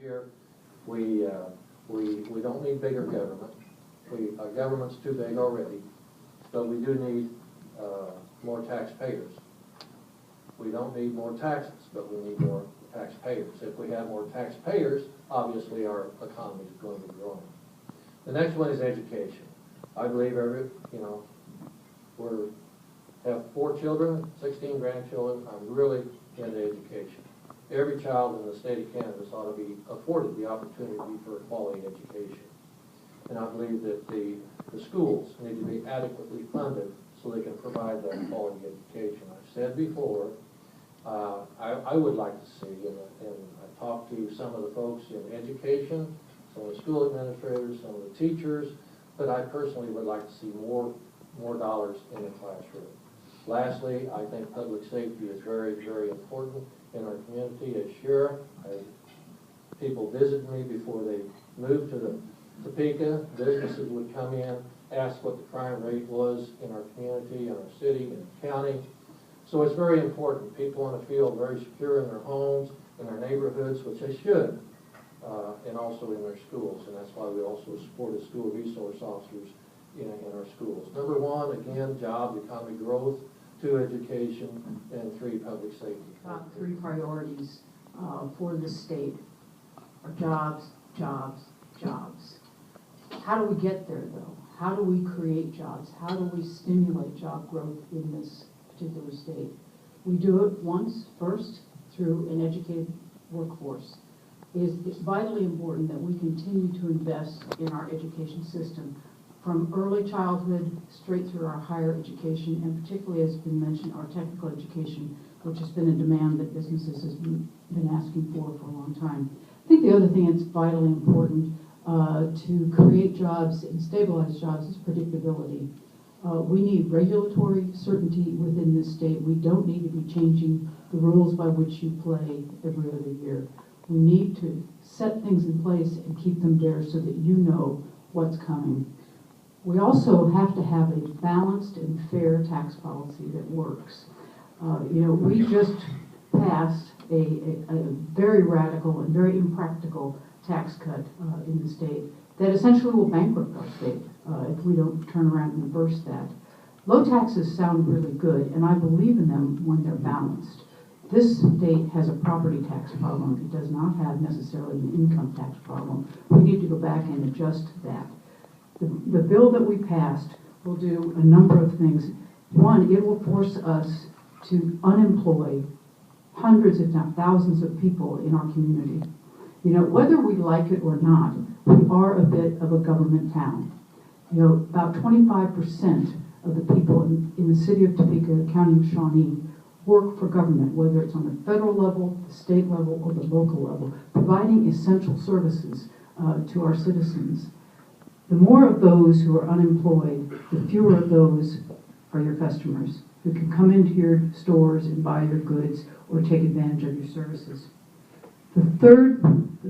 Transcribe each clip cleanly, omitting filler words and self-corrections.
here. We don't need bigger government. Our government's too big already, but we do need more taxpayers. We don't need more taxes, but we need more taxpayers. If we have more taxpayers, obviously our economy is going to be growing. The next one is education. I believe we have 4 children, 16 grandchildren. I'm really into education. Every child in the state of Kansas ought to be afforded the opportunity for a quality education. And I believe that the schools need to be adequately funded so they can provide that quality education. I've said before, I would like to see, and I've talked to some of the folks in education, some of the school administrators, some of the teachers, but I personally would like to see more dollars in the classroom. Lastly, I think public safety is very, very important in our community. As sheriff, people visit me before they move to the Topeka. Businesses would come in, ask what the crime rate was in our community, in our city, in the county. So it's very important. People want to feel very secure in their homes, in their neighborhoods, which they should, and also in their schools. And that's why we also supported school resource officers in our schools. Number 1, again, jobs, economic growth. 2, education, and 3, public safety. Top 3 priorities for the state are jobs, jobs, jobs. How do we get there, though? How do we create jobs? How do we stimulate job growth in this particular state? We do it first, through an educated workforce. It's vitally important that we continue to invest in our education system, from early childhood straight through our higher education, and particularly, as has been mentioned, our technical education, which has been a demand that businesses have been asking for a long time. I think the other thing that's vitally important to create jobs and stabilize jobs is predictability. We need regulatory certainty within this state. We don't need to be changing the rules by which you play every other year. We need to set things in place and keep them there so that you know what's coming. We also have to have a balanced and fair tax policy that works. We just passed a very radical and very impractical tax cut in the state that essentially will bankrupt our state if we don't turn around and reverse that. Low taxes sound really good, and I believe in them when they're balanced. This state has a property tax problem. It does not have necessarily an income tax problem. We need to go back and adjust that. The bill that we passed will do a number of things. One, it will force us to unemploy hundreds, if not thousands, of people in our community. Whether we like it or not, we are a bit of a government town. About 25% of the people in the city of Topeka, county of Shawnee, work for government, whether it's on the federal level, the state level, or the local level, providing essential services to our citizens. The more of those who are unemployed, the fewer of those are your customers who can come into your stores and buy your goods or take advantage of your services. The third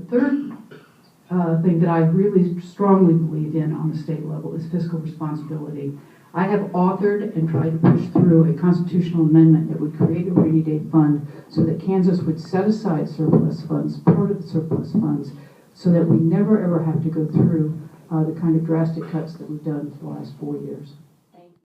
thing that I really strongly believe in on the state level is fiscal responsibility. I have authored and tried to push through a constitutional amendment that would create a rainy day fund so that Kansas would set aside surplus funds, part of the surplus funds, so that we never ever have to go through the kind of drastic cuts that we've done for the last 4 years.